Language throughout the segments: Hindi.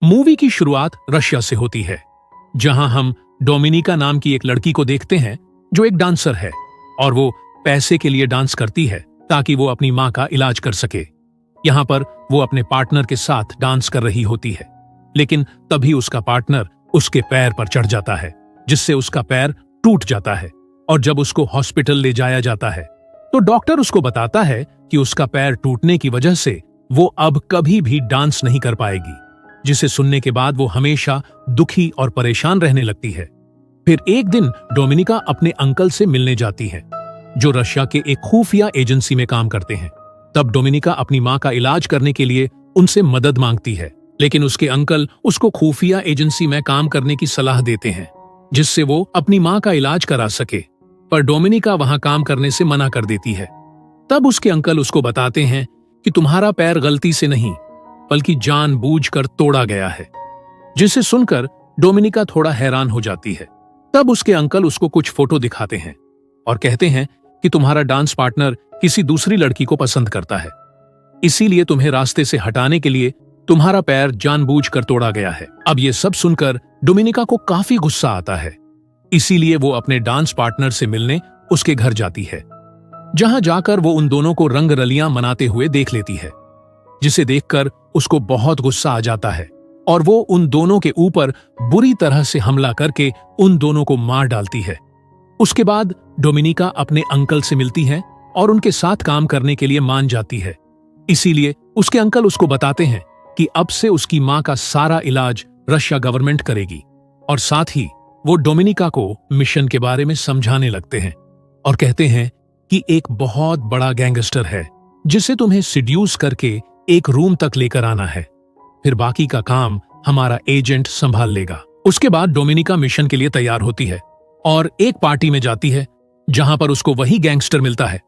मूवी की शुरुआत रशिया से होती है, जहां हम डोमिनिका नाम की एक लड़की को देखते हैं जो एक डांसर है और वो पैसे के लिए डांस करती है ताकि वो अपनी मां का इलाज कर सके। यहां पर वो अपने पार्टनर के साथ डांस कर रही होती है, लेकिन तभी उसका पार्टनर उसके पैर पर चढ़ जाता है, जिससे उसका पैर टूट जाता है। और जब उसको हॉस्पिटल ले जाया जाता है तो डॉक्टर उसको बताता है कि उसका पैर टूटने की वजह से वो अब कभी भी डांस नहीं कर पाएगी, जिसे सुनने के बाद वो हमेशा दुखी और परेशान रहने लगती है। फिर एक दिन डोमिनिका अपने अंकल से मिलने जाती है, जो रशिया के एक खुफिया एजेंसी में काम करते हैं। तब डोमिनिका अपनी मां का इलाज करने के लिए उनसे मदद मांगती है, लेकिन उसके अंकल उसको खुफिया एजेंसी में काम करने की सलाह देते हैं, जिससे वो अपनी मां का इलाज करा सके। पर डोमिनिका वहां काम करने से मना कर देती है। तब उसके अंकल उसको बताते हैं कि तुम्हारा पैर गलती से नहीं बल्कि जानबूझकर तोड़ा गया है, जिसे सुनकर डोमिनिका थोड़ा हैरान हो जाती है। तब उसके अंकल उसको कुछ फोटो दिखाते हैं और कहते हैं कि तुम्हारा डांस पार्टनर किसी दूसरी लड़की को पसंद करता है, इसीलिए तुम्हें रास्ते से हटाने के लिए तुम्हारा पैर जानबूझकर तोड़ा गया है। अब ये सब सुनकर डोमिनिका को काफी गुस्सा आता है, इसीलिए वो अपने डांस पार्टनर से मिलने उसके घर जाती है, जहां जाकर वो उन दोनों को रंग रलियां मनाते हुए देख लेती है, जिसे देखकर उसको बहुत गुस्सा आ जाता है और वो उन दोनों के ऊपर बुरी तरह से हमला करके उन दोनों को मार डालती है। उसके बाद डोमिनिका अपने अंकल से मिलती है और उनके साथ काम करने के लिए मान जाती है। इसीलिए उसके अंकल उसको बताते हैं कि अब से उसकी मां का सारा इलाज रशिया गवर्नमेंट करेगी, और साथ ही वो डोमिनिका को मिशन के बारे में समझाने लगते हैं और कहते हैं कि एक बहुत बड़ा गैंगस्टर है जिसे तुम्हें सिड्यूस करके एक रूम तक लेकर आना है, फिर बाकी का काम हमारा एजेंट संभाल लेगा। उसके बाद डोमिनिका मिशन के लिए तैयार होती है और एक पार्टी में जाती है जहां पर उसको वही गैंगस्टर मिलता है।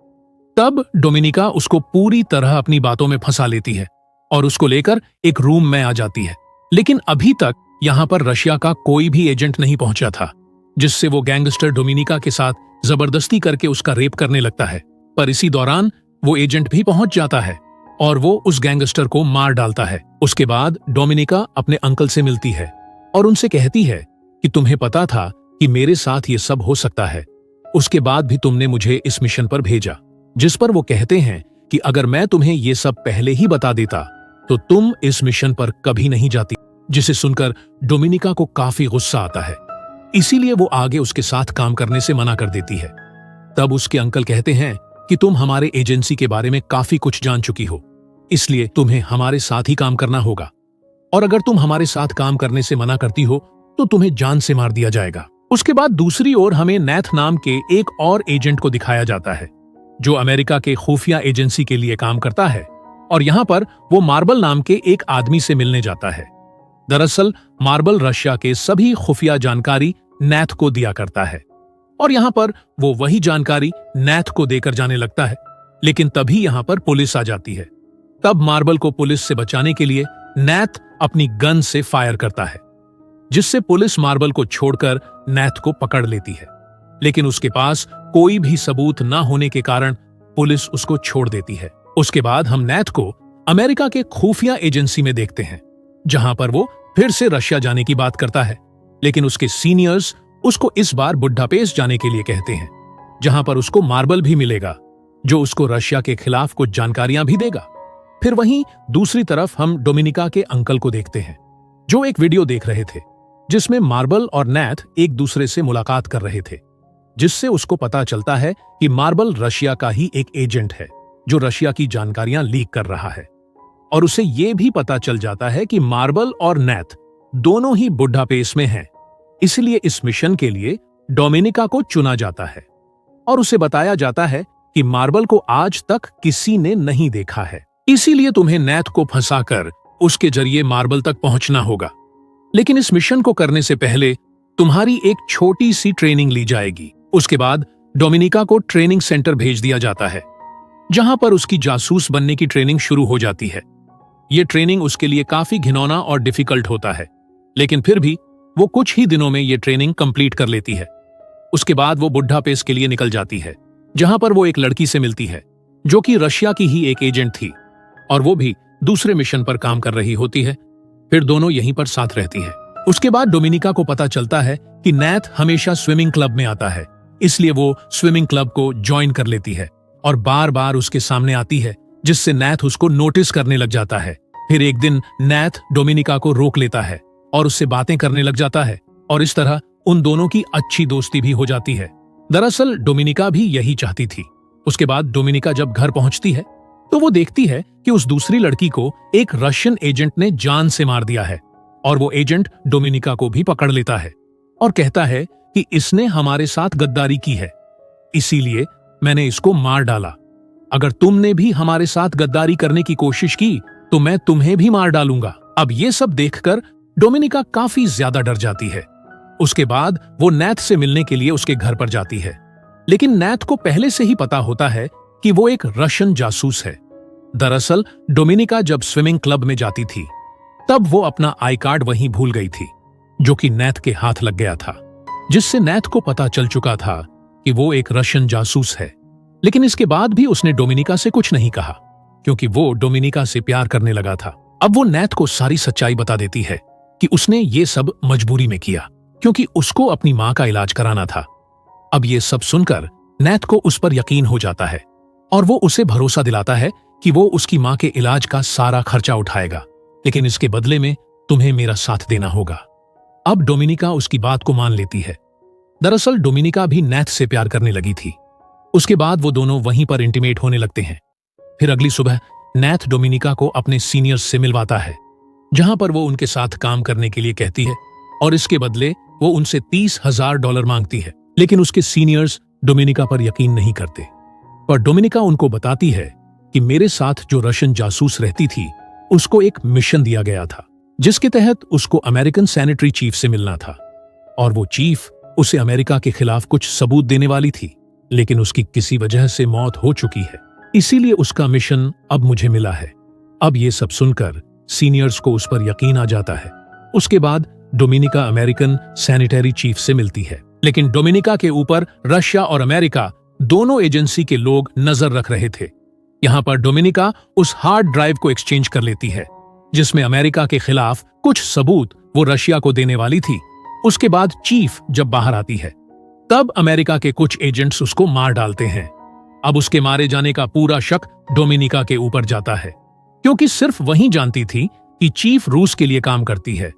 तब डोमिनिका उसको पूरी तरह अपनी बातों में फंसा लेती है और उसको लेकर एक रूम में आ जाती है। लेकिन अभी तक यहां पर रशिया का कोई भी एजेंट नहीं पहुंचा था, जिससे वो गैंगस्टर डोमिनिका के साथ जबरदस्ती करके उसका रेप करने लगता है। पर इसी दौरान वो एजेंट भी पहुंच जाता है और वो उस गैंगस्टर को मार डालता है। उसके बाद डोमिनिका अपने अंकल से मिलती है और उनसे कहती है कि तुम्हें पता था कि मेरे साथ ये सब हो सकता है, उसके बाद भी तुमने मुझे इस मिशन पर भेजा। जिस पर वो कहते हैं कि अगर मैं तुम्हें ये सब पहले ही बता देता तो तुम इस मिशन पर कभी नहीं जाती, जिसे सुनकर डोमिनिका को काफी गुस्सा आता है। इसीलिए वो आगे उसके साथ काम करने से मना कर देती है। तब उसके अंकल कहते हैं कि तुम हमारे एजेंसी के बारे में काफी कुछ जान चुकी हो, इसलिए तुम्हें हमारे साथ ही काम करना होगा, और अगर तुम हमारे साथ काम करने से मना करती हो तो तुम्हें जान से मार दिया जाएगा। उसके बाद दूसरी ओर हमें नैथ नाम के एक और एजेंट को दिखाया जाता है, जो अमेरिका के खुफिया एजेंसी के लिए काम करता है, और यहाँ पर वो मार्बल नाम के एक आदमी से मिलने जाता है। दरअसल मार्बल रशिया के सभी खुफिया जानकारी नैथ को दिया करता है, और यहाँ पर वो वही जानकारी नैथ को देकर जाने लगता है। लेकिन तभी यहाँ पर पुलिस आ जाती है। तब मार्बल को पुलिस से बचाने के लिए नैथ अपनी गन से फायर करता है, जिससे पुलिस मार्बल को छोड़कर नैथ को पकड़ लेती है। लेकिन उसके पास कोई भी सबूत न होने के कारण पुलिस उसको छोड़ देती है। उसके बाद हम नैथ को अमेरिका के खुफिया एजेंसी में देखते हैं, जहां पर वो फिर से रशिया जाने की बात करता है, लेकिन उसके सीनियर्स उसको इस बार बुडापेस्ट जाने के लिए कहते हैं, जहां पर उसको मार्बल भी मिलेगा, जो उसको रशिया के खिलाफ कुछ जानकारियां भी देगा। फिर वहीं दूसरी तरफ हम डोमिनिका के अंकल को देखते हैं, जो एक वीडियो देख रहे थे जिसमें मार्बल और नैथ एक दूसरे से मुलाकात कर रहे थे, जिससे उसको पता चलता है कि मार्बल रशिया का ही एक एजेंट है जो रशिया की जानकारियां लीक कर रहा है। और उसे यह भी पता चल जाता है कि मार्बल और नैथ दोनों ही बुडापेस्ट में हैं। इसलिए इस मिशन के लिए डोमिनिका को चुना जाता है और उसे बताया जाता है कि मार्बल को आज तक किसी ने नहीं देखा है, इसीलिए तुम्हें नैथ को फंसाकर उसके जरिए मार्बल तक पहुंचना होगा। लेकिन इस मिशन को करने से पहले तुम्हारी एक छोटी सी ट्रेनिंग ली जाएगी। उसके बाद डोमिनिका को ट्रेनिंग सेंटर भेज दिया जाता है, जहां पर उसकी जासूस बनने की ट्रेनिंग शुरू हो जाती है। यह ट्रेनिंग उसके लिए काफी घिनौना और डिफिकल्ट होता है, लेकिन फिर भी वो कुछ ही दिनों में ये ट्रेनिंग कंप्लीट कर लेती है। उसके बाद वो बुडापेस्ट के लिए निकल जाती है, जहां पर वो एक लड़की से मिलती है जो कि रशिया की ही एक एजेंट थी, और वो भी दूसरे मिशन पर काम कर रही होती है। फिर दोनों यहीं पर साथ रहती है। उसके बाद डोमिनिका को पता चलता है कि नैथ हमेशा स्विमिंग क्लब में आता है, इसलिए वो स्विमिंग क्लब को ज्वाइन कर लेती है और बार बार उसके सामने आती है, जिससे नैथ उसको नोटिस करने लग जाता है। फिर एक दिन नैथ डोमिनिका को रोक लेता है और उससे बातें करने लग जाता है और इस तरह उन दोनों की अच्छी दोस्ती भी हो जाती है। दरअसल डोमिनिका भी यही चाहती थी। उसके बाद डोमिनिका जब घर पहुंचती है तो वो देखती है कि उस दूसरी लड़की को एक रशियन एजेंट ने जान से मार दिया है और वो एजेंट डोमिनिका को भी पकड़ लेता है और कहता है कि इसने हमारे साथ गद्दारी की है, इसीलिए मैंने इसको मार डाला। अगर तुमने भी हमारे साथ गद्दारी करने की कोशिश की तो मैं तुम्हें भी मार डालूंगा। अब ये सब देखकर डोमिनिका काफी ज्यादा डर जाती है। उसके बाद वो नैथ से मिलने के लिए उसके घर पर जाती है, लेकिन नैथ को पहले से ही पता होता है कि वो एक रशियन जासूस है। दरअसल डोमिनिका जब स्विमिंग क्लब में जाती थी तब वो अपना आई कार्ड वहीं भूल गई थी, जो कि नैथ के हाथ लग गया था, जिससे नैथ को पता चल चुका था कि वो एक रशियन जासूस है। लेकिन इसके बाद भी उसने डोमिनिका से कुछ नहीं कहा, क्योंकि वो डोमिनिका से प्यार करने लगा था। अब वो नैथ को सारी सच्चाई बता देती है कि उसने ये सब मजबूरी में किया, क्योंकि उसको अपनी मां का इलाज कराना था। अब ये सब सुनकर नैथ को उस पर यकीन हो जाता है और वो उसे भरोसा दिलाता है कि वो उसकी मां के इलाज का सारा खर्चा उठाएगा, लेकिन इसके बदले में तुम्हें मेरा साथ देना होगा। अब डोमिनिका उसकी बात को मान लेती है। दरअसल डोमिनिका भी नैथ से प्यार करने लगी थी। उसके बाद वो दोनों वहीं पर इंटीमेट होने लगते हैं। फिर अगली सुबह नैथ डोमिनिका को अपने सीनियर्स से मिलवाता है, जहां पर वो उनके साथ काम करने के लिए कहती है और इसके बदले वो उनसे $30,000 मांगती है। लेकिन उसके सीनियर्स डोमिनिका पर यकीन नहीं करते, पर डोमिनिका उनको बताती है कि मेरे साथ जो रशियन जासूस रहती थी उसको एक मिशन दिया गया था, जिसके तहत उसको अमेरिकन सैनिटरी चीफ से मिलना था और वो चीफ उसे अमेरिका के खिलाफ कुछ सबूत देने वाली थी, लेकिन उसकी किसी वजह से मौत हो चुकी है, इसीलिए उसका मिशन अब मुझे मिला है। अब ये सब सुनकर सीनियर्स को उस पर यकीन आ जाता है। उसके बाद डोमिनिका अमेरिकन सैनिटरी चीफ से मिलती है, लेकिन डोमिनिका के ऊपर रशिया और अमेरिका दोनों एजेंसी के लोग नजर रख रहे थे। यहाँ पर डोमिनिका उस हार्ड ड्राइव को एक्सचेंज कर लेती है, जिसमें अमेरिका के खिलाफ कुछ सबूत वो रशिया को देने वाली थी। उसके बाद चीफ जब बाहर आती है तब अमेरिका के कुछ एजेंट्स उसको मार डालते हैं। अब उसके मारे जाने का पूरा शक डोमिनिका के ऊपर जाता है, क्योंकि सिर्फ वही जानती थी कि चीफ रूस के लिए काम करती है,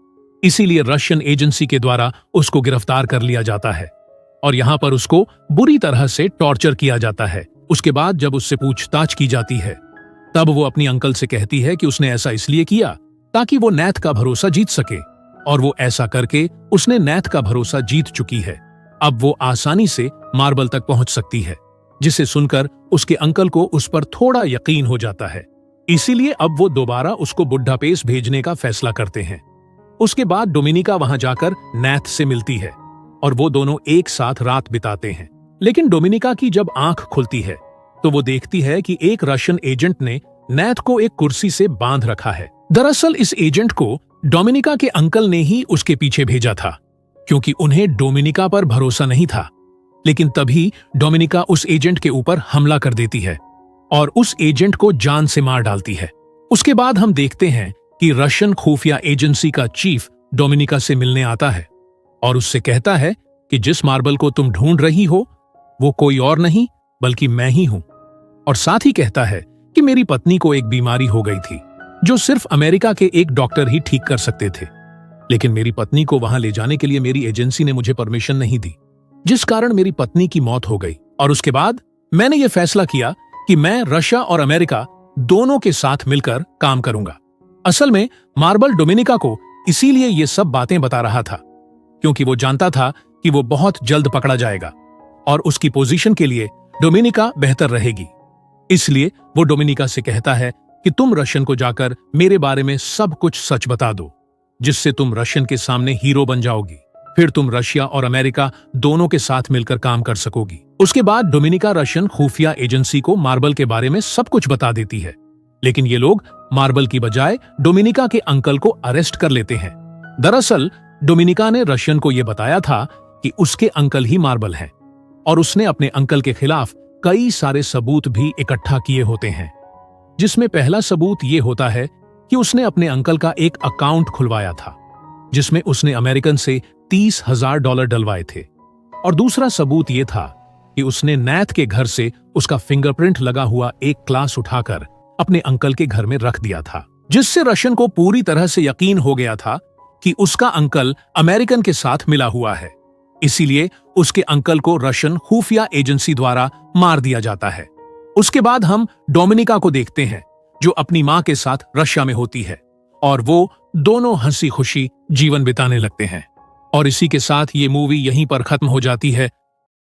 इसीलिए रशियन एजेंसी के द्वारा उसको गिरफ्तार कर लिया जाता है और यहाँ पर उसको बुरी तरह से टॉर्चर किया जाता है। उसके बाद जब उससे पूछताछ की जाती है तब वो अपनी अंकल से कहती है कि उसने ऐसा इसलिए किया ताकि वो नैथ का भरोसा जीत सके, और वो ऐसा करके उसने नैथ का भरोसा जीत चुकी है। अब वो आसानी से मार्बल तक पहुंच सकती है, जिसे सुनकर उसके अंकल को उस पर थोड़ा यकीन हो जाता है। इसीलिए अब वो दोबारा उसको बुड्ढापेस्ट भेजने का फैसला करते हैं। उसके बाद डोमिनिका वहां जाकर नैथ से मिलती है और वो दोनों एक साथ रात बिताते हैं। लेकिन डोमिनिका की जब आंख खुलती है तो वो देखती है कि एक रशियन एजेंट ने नैथ को एक कुर्सी से बांध रखा है। दरअसल इस एजेंट को डोमिनिका के अंकल ने ही उसके पीछे भेजा था, क्योंकि उन्हें डोमिनिका पर भरोसा नहीं था। लेकिन तभी डोमिनिका उस एजेंट के ऊपर हमला कर देती है और उस एजेंट को जान से मार डालती है। उसके बाद हम देखते हैं कि रशियन खुफिया एजेंसी का चीफ डोमिनिका से मिलने आता है और उससे कहता है कि जिस मार्बल को तुम ढूंढ रही हो वो कोई और नहीं बल्कि मैं ही हूं, और साथ ही कहता है कि मेरी पत्नी को एक बीमारी हो गई थी जो सिर्फ अमेरिका के एक डॉक्टर ही ठीक कर सकते थे, लेकिन मेरी पत्नी को वहां ले जाने के लिए मेरी एजेंसी ने मुझे परमिशन नहीं दी, जिस कारण मेरी पत्नी की मौत हो गई। और उसके बाद मैंने ये फैसला किया कि मैं रशिया और अमेरिका दोनों के साथ मिलकर काम करूंगा। असल में मार्बल डोमिनिका को इसीलिए ये सब बातें बता रहा था, क्योंकि वो जानता था कि वो बहुत जल्द पकड़ा जाएगा और उसकी पोजीशन के लिए डोमिनिका बेहतर रहेगी। इसलिए वो डोमिनिका से कहता है कि तुम रशियन को जाकर मेरे बारे में सब कुछ सच बता दो, जिससे तुम रशियन के सामने हीरो बन जाओगी। फिर तुम रशिया और अमेरिका दोनों के साथ मिलकर काम कर सकोगी। उसके बाद डोमिनिका रशियन खुफिया एजेंसी को मार्बल के बारे में सब कुछ बता देती है, लेकिन ये लोग मार्बल की बजाय डोमिनिका के अंकल को अरेस्ट कर लेते हैं। दरअसल डोमिनिका ने रशियन को यह बताया था कि उसके अंकल ही मार्बल हैं और उसने अपने अंकल के खिलाफ कई सारे सबूत भी इकट्ठा किए होते हैं, जिसमें पहला सबूत ये होता है कि उसने अपने अंकल का एक अकाउंट खुलवाया था जिसमें उसने अमेरिकन से $30,000 डलवाए थे, और दूसरा सबूत यह था कि उसने नैथ के घर से उसका फिंगरप्रिंट लगा हुआ एक क्लास उठाकर अपने अंकल के घर में रख दिया था, जिससे रशन को पूरी तरह से यकीन हो गया था कि उसका अंकल अमेरिकन के साथ मिला हुआ है। इसीलिए उसके अंकल को रशियन खुफिया एजेंसी द्वारा मार दिया जाता है। उसके बाद हम डोमिनिका को देखते हैं, जो अपनी मां के साथ रशिया में होती है, और वो दोनों हंसी खुशी जीवन बिताने लगते हैं। और इसी के साथ ये मूवी यहीं पर खत्म हो जाती है।